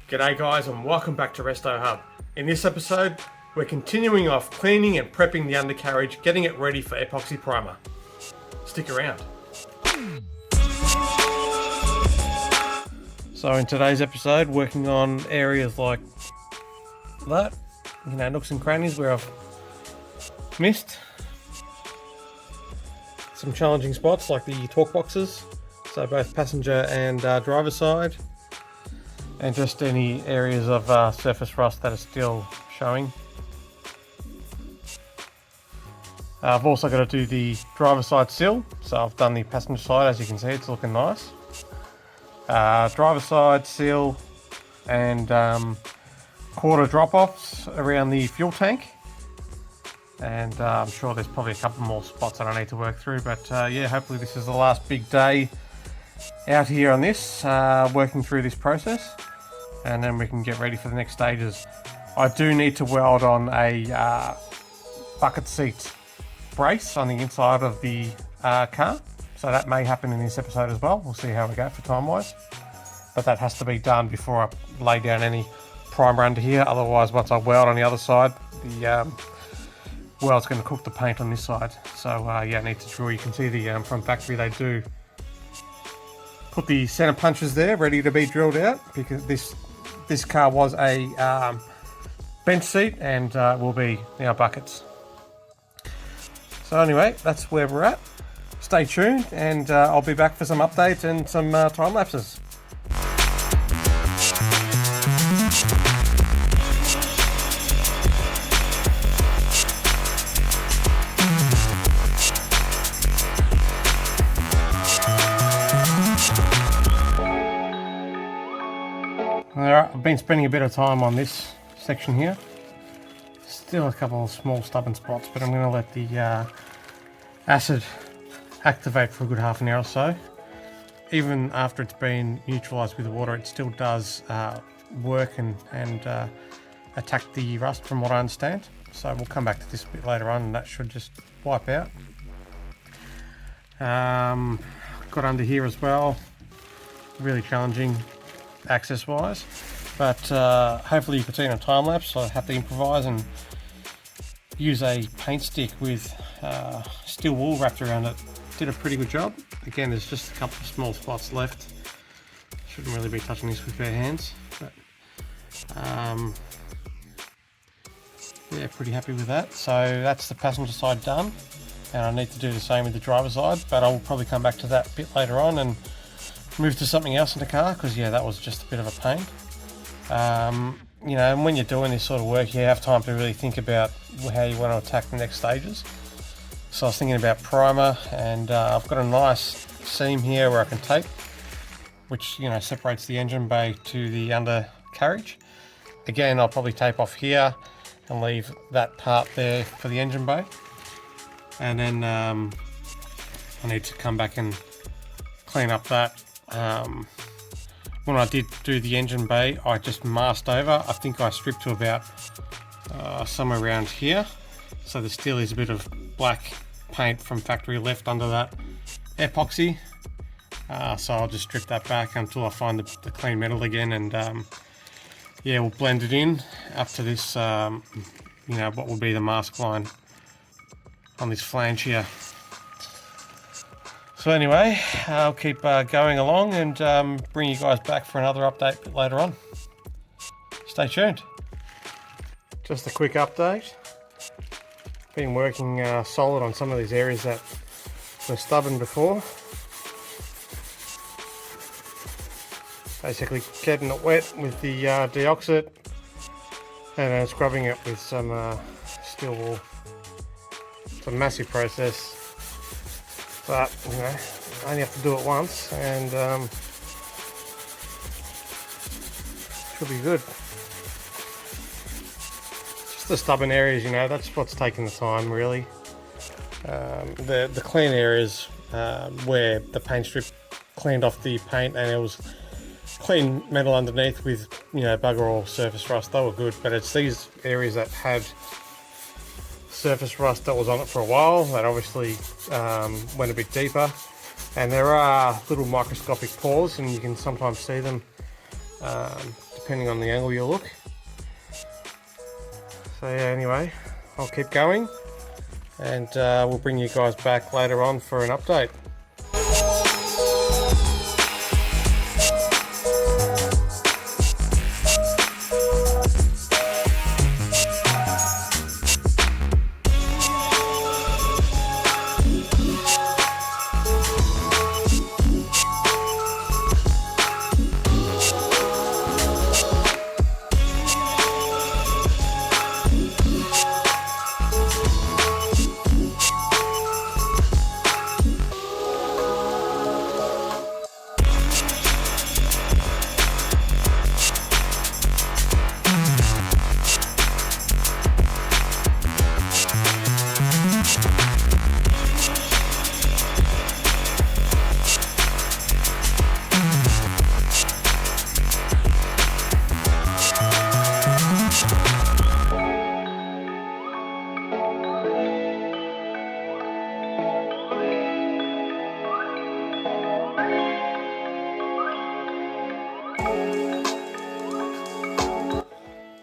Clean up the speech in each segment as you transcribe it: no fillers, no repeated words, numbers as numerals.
G'day guys and welcome back to RestoHub. In this episode, we're continuing off cleaning and prepping the undercarriage, getting it ready for epoxy primer. Stick around. So in today's episode, working on areas like that, nooks and crannies where I've missed. Some challenging spots like the torque boxes, so both passenger and driver side. And just any areas of surface rust that are still showing. I've also got to do the driver side sill, so I've done the passenger side. As you can see, it's looking nice. Driver side sill and quarter drop-offs around the fuel tank, and I'm sure there's probably a couple more spots that I need to work through, but yeah, hopefully this is the last big day out here on this, working through this process, and then we can get ready for the next stages. I do need to weld on a bucket seat brace on the inside of the car, so that may happen in this episode as well. We'll see how we go for time wise, but that has to be done before I lay down any primer under here. Otherwise, once I weld on the other side, the weld's going to cook the paint on this side. So yeah, I need to drill. You can see the from factory they do put the center punches there ready to be drilled out, because this car was a bench seat and will be now buckets. So anyway, that's where we're at. Stay tuned, and I'll be back for some updates and some time lapses. Alright, I've been spending a bit of time on this section here. Still a couple of small stubborn spots, but I'm going to let the acid activate for a good half an hour or so. Even after it's been neutralized with the water, it still does work and attack the rust, from what I understand. So we'll come back to this a bit later on, and that should just wipe out. Got under here as well. Really challenging access wise, but hopefully you can see in a time lapse. I have to improvise and use a paint stick with steel wool wrapped around it. Did a pretty good job. Again, there's just a couple of small spots left. Shouldn't really be touching this with bare hands, but yeah, pretty happy with that. So that's the passenger side done, and I need to do the same with the driver side, but I'll probably come back to that a bit later on and move to something else in the car, because yeah, that was just a bit of a pain. And when you're doing this sort of work, you have time to really think about how you want to attack the next stages. So I was thinking about primer, and I've got a nice seam here where I can tape, which separates the engine bay to the undercarriage. Again, I'll probably tape off here and leave that part there for the engine bay, and then I need to come back and clean up that. When I did do the engine bay, I just masked over. I think I stripped to about somewhere around here, so there still is a bit of black paint from factory left under that epoxy, so I'll just strip that back until I find the clean metal again, and yeah, we'll blend it in up to this what will be the mask line on this flange here. So anyway, I'll keep going along and bring you guys back for another update a bit later on. Stay tuned. Just a quick update. Been working solid on some of these areas that were stubborn before. Basically getting it wet with the DE.OX.IT and then scrubbing it with some steel wool. It's a massive process. But I only have to do it once, and should be good. Just the stubborn areas, that's what's taking the time really. The clean areas where the paint strip cleaned off the paint and it was clean metal underneath with bugger all surface rust, they were good. But it's these areas that had surface rust that was on it for a while that obviously went a bit deeper, and there are little microscopic pores, and you can sometimes see them depending on the angle you look. So yeah, anyway, I'll keep going, and we'll bring you guys back later on for an update.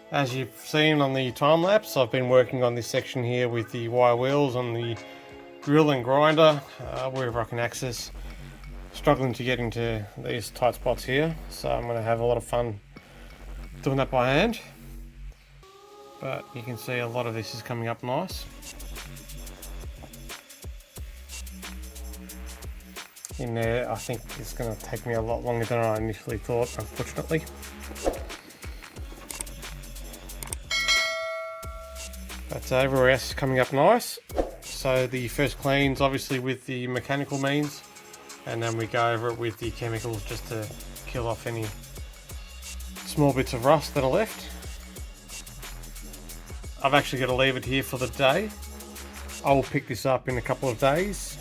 As you've seen on the time lapse, I've been working on this section here with the wire wheels on the drill and grinder, wherever I can access. Struggling to get into these tight spots here, so I'm going to have a lot of fun doing that by hand. But you can see a lot of this is coming up nice. In there, I think it's going to take me a lot longer than I initially thought, unfortunately. But everywhere else is coming up nice. So the first clean's obviously with the mechanical means, and then we go over it with the chemicals just to kill off any small bits of rust that are left. I've actually got to leave it here for the day. I will pick this up in a couple of days.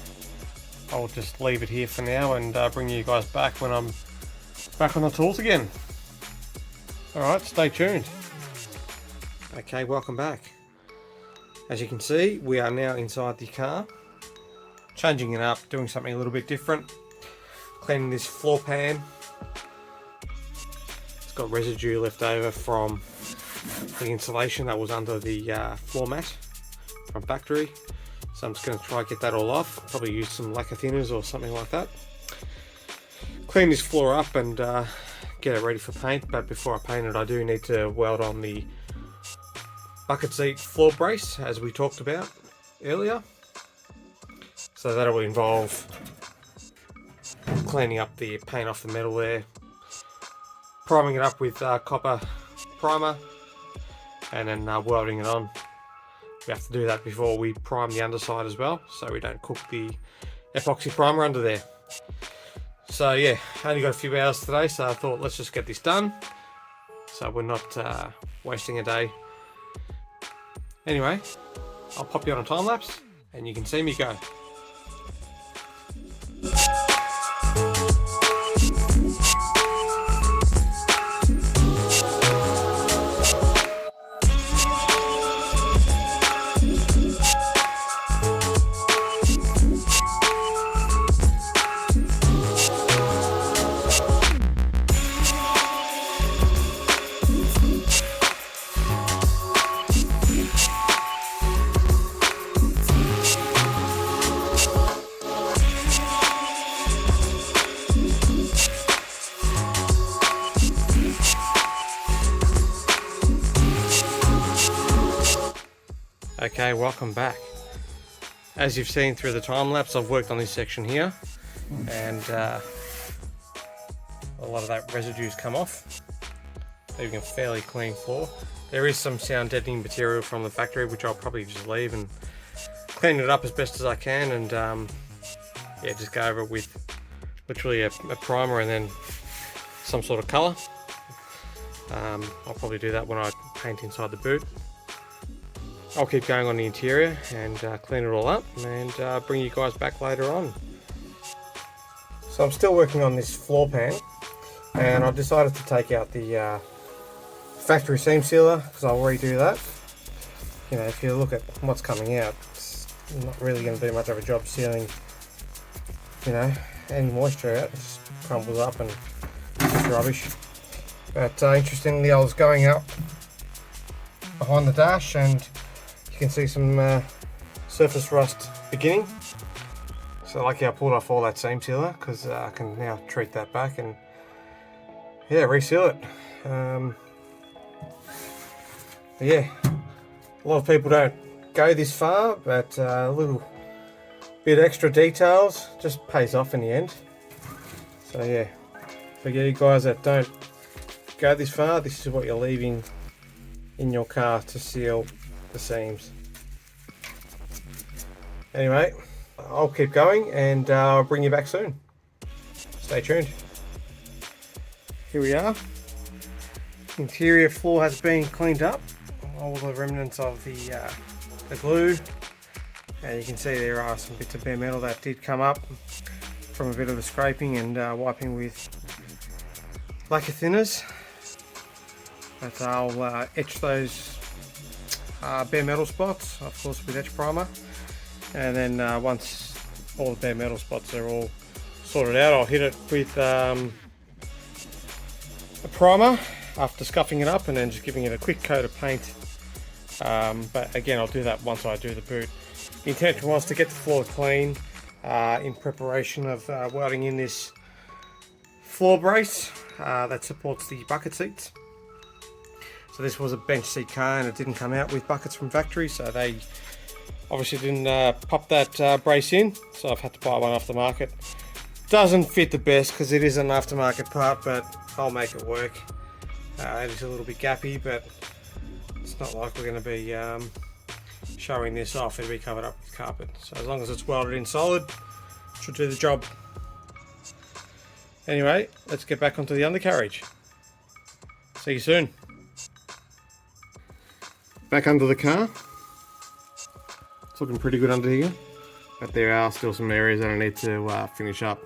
I'll just leave it here for now and bring you guys back when I'm back on the tools again. Alright, stay tuned. Okay, welcome back. As you can see, we are now inside the car, changing it up, doing something a little bit different, cleaning this floor pan. It's got residue left over from the insulation that was under the floor mat from factory, so I'm just going to try and get that all off. Probably use some lacquer thinners or something like that. Clean this floor up and get it ready for paint, but before I paint it I do need to weld on the bucket seat floor brace, as we talked about earlier. So that will involve cleaning up the paint off the metal there, priming it up with copper primer, and then welding it on. We have to do that before we prime the underside as well, so we don't cook the epoxy primer under there. So yeah, only got a few hours today, so I thought let's just get this done, so we're not wasting a day. Anyway, I'll pop you on a time lapse and you can see me go. Okay, welcome back. As you've seen through the time lapse, I've worked on this section here, and a lot of that residue's come off, leaving a fairly clean floor. There is some sound deadening material from the factory, which I'll probably just leave and clean it up as best as I can, and yeah, just go over it with literally a primer and then some sort of colour. I'll probably do that when I paint inside the boot. I'll keep going on the interior and clean it all up and bring you guys back later on. So I'm still working on this floor pan, and I've decided to take out the factory seam sealer because I'll redo that. You know, if you look at what's coming out, it's not really going to do much of a job sealing, you know, any moisture out. It just crumbles up and it's rubbish. But interestingly, I was going up behind the dash and you can see some surface rust beginning. So lucky I pulled off all that seam sealer, because I can now treat that back and yeah, reseal it. But yeah, a lot of people don't go this far, but a little bit extra details just pays off in the end. So yeah, for you guys that don't go this far, this is what you're leaving in your car to seal the seams. Anyway, I'll keep going and I'll bring you back soon. Stay tuned. Here we are. Interior floor has been cleaned up. All the remnants of the glue. And you can see there are some bits of bare metal that did come up from a bit of the scraping and wiping with lacquer thinners. But I'll etch those bare metal spots, of course, with etch primer. And then once all the bare metal spots are all sorted out, I'll hit it with a primer after scuffing it up and then just giving it a quick coat of paint. But again, I'll do that once I do the boot. The intention was to get the floor clean in preparation of welding in this floor brace that supports the bucket seats. So this was a bench seat car and it didn't come out with buckets from factory, so they obviously didn't pop that brace in, so I've had to buy one off the market. Doesn't fit the best because it is an aftermarket part, but I'll make it work. It is a little bit gappy, but it's not like we're going to be showing this off. It'll be covered up with carpet, so as long as it's welded in solid, should do the job. Anyway, let's get back onto the undercarriage. See you soon. Back under the car. It's looking pretty good under here, but there are still some areas that I need to finish up.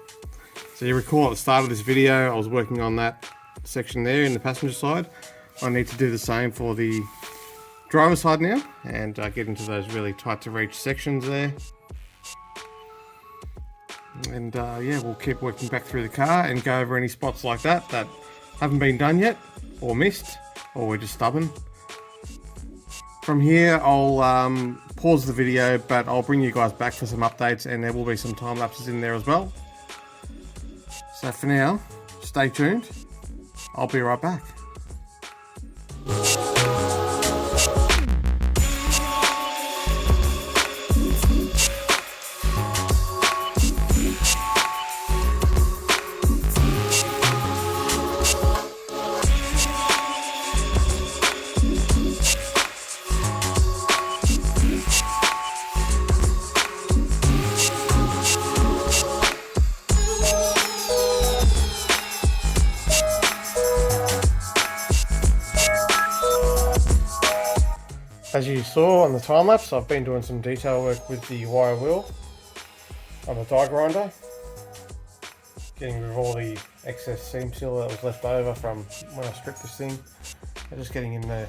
So you recall at the start of this video, I was working on that section there in the passenger side. I need to do the same for the driver side now and get into those really tight to reach sections there. And yeah, we'll keep working back through the car and go over any spots like that that haven't been done yet, or missed, or we're just stubborn. From here, I'll pause the video, but I'll bring you guys back for some updates, and there will be some time lapses in there as well. So for now, stay tuned. I'll be right back. As you saw on the time lapse, I've been doing some detail work with the wire wheel on the die grinder, getting rid of all the excess seam seal that was left over from when I stripped this thing, and just getting in the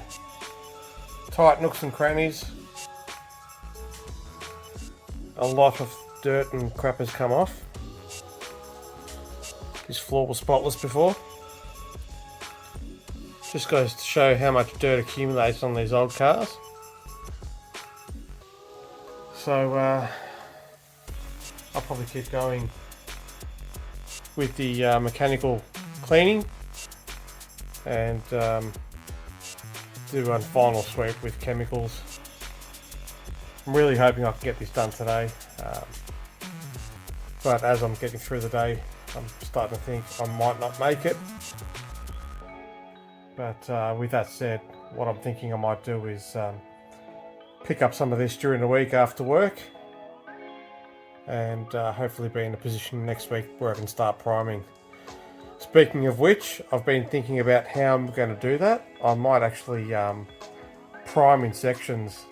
tight nooks and crannies. A lot of dirt and crap has come off. This floor was spotless before. Just goes to show how much dirt accumulates on these old cars. So I'll probably keep going with the mechanical cleaning and do a final sweep with chemicals. I'm really hoping I can get this done today, but as I'm getting through the day, I'm starting to think I might not make it. But with that said, what I'm thinking I might do is pick up some of this during the week after work, and hopefully be in a position next week where I can start priming. Speaking of which, I've been thinking about how I'm going to do that. I might actually prime in sections,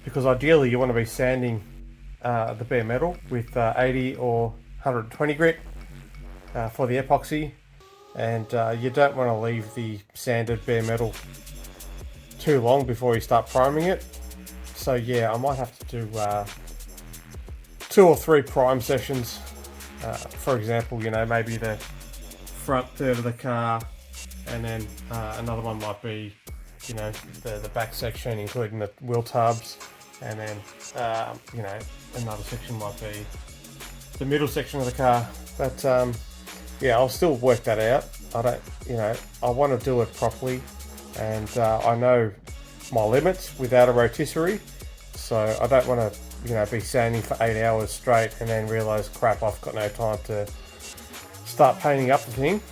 because ideally you want to be sanding the bare metal with 80 or 120 grit for the epoxy, and you don't want to leave the sanded bare metal too long before you start priming it. So yeah, I might have to do 2 or 3 prime sessions. For example, you know, maybe the front third of the car and then another one might be, you know, the back section, including the wheel tubs, and then you know, another section might be the middle section of the car. But yeah, I'll still work that out. I don't, you know, I want to do it properly, and I know my limits without a rotisserie, so I don't want to, you know, be sanding for 8 hours straight and then realise, crap, I've got no time to start painting up the thing.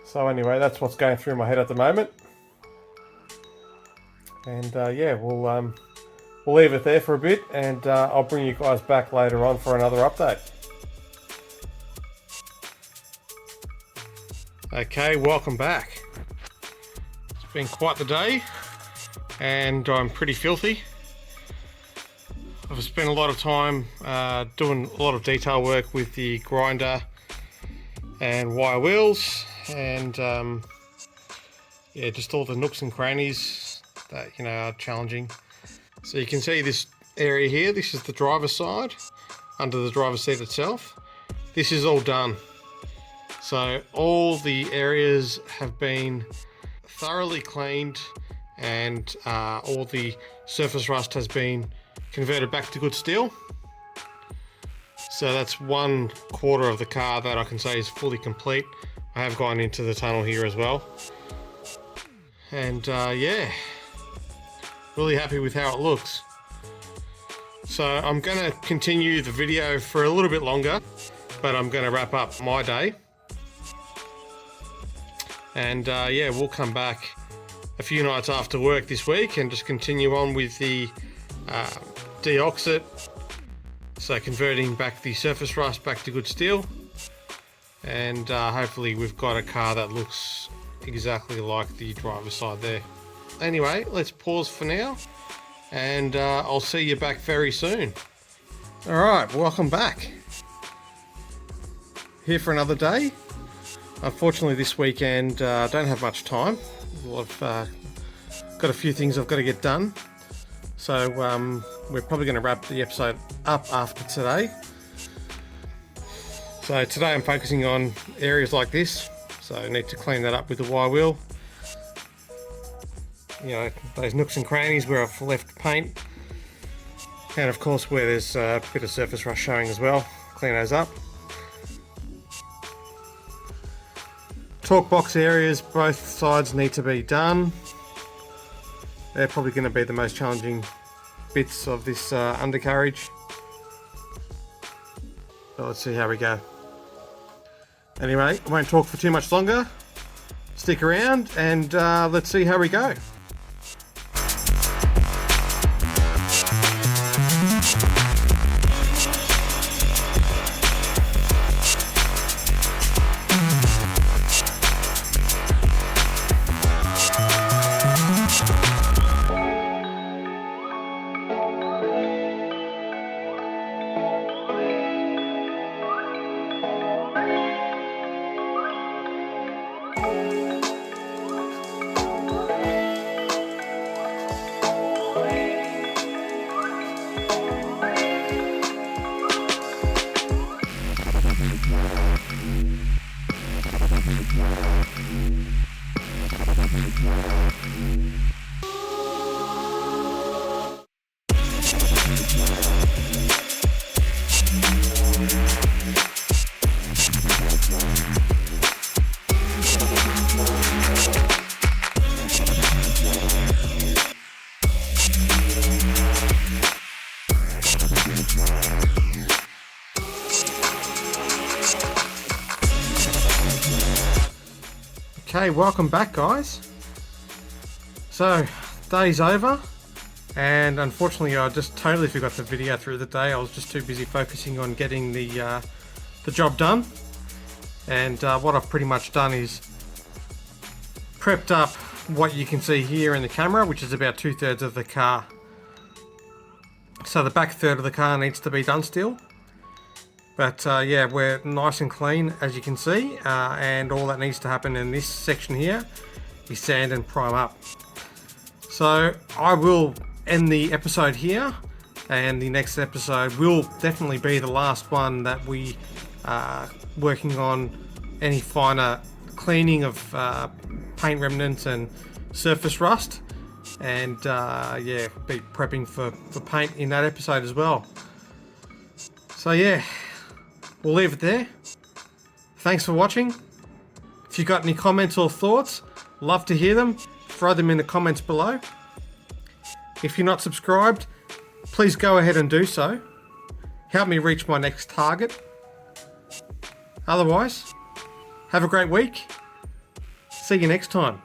So anyway, that's what's going through my head at the moment, and yeah, we'll leave it there for a bit, and I'll bring you guys back later on for another update. Okay, welcome back. It's been quite the day, and I'm pretty filthy. I've spent a lot of time doing a lot of detail work with the grinder and wire wheels, and yeah, just all the nooks and crannies that, you know, are challenging. So you can see this area here, this is the driver's side, under the driver's seat itself. This is all done. So all the areas have been thoroughly cleaned, and all the surface rust has been converted back to good steel. So that's 1/4 of the car that I can say is fully complete. I have gone into the tunnel here as well. And yeah, really happy with how it looks. So I'm going to continue the video for a little bit longer, but I'm going to wrap up my day. And yeah, we'll come back a few nights after work this week and just continue on with the DE.OX.IT, so converting back the surface rust back to good steel, and hopefully we've got a car that looks exactly like the driver's side there. Anyway, let's pause for now, and I'll see you back very soon. Alright, welcome back. Here for another day. Unfortunately this weekend I don't have much time. I've got a few things I've got to get done, so we're probably going to wrap the episode up after today. So today I'm focusing on areas like this, so I need to clean that up with the wire wheel. You know, those nooks and crannies where I've left paint, and of course where there's a bit of surface rust showing as well, clean those up. Torque box areas, both sides need to be done. They're probably going to be the most challenging bits of this undercarriage. So let's see how we go. Anyway, I won't talk for too much longer. Stick around and let's see how we go. Okay, welcome back guys. So, day's over, and unfortunately I just totally forgot the video through the day. I was just too busy focusing on getting the job done. And what I've pretty much done is prepped up what you can see here in the camera, which is about 2/3 of the car. So the back third of the car needs to be done still. But yeah, we're nice and clean as you can see, and all that needs to happen in this section here is sand and prime up. So I will end the episode here, and the next episode will definitely be the last one that we are working on any finer cleaning of paint remnants and surface rust, and yeah, be prepping for paint in that episode as well. So yeah, we'll leave it there. Thanks for watching. If you got any comments or thoughts, love to hear them. Throw them in the comments below. If you're not subscribed, please go ahead and do so. Help me reach my next target. Otherwise, have a great week. See you next time.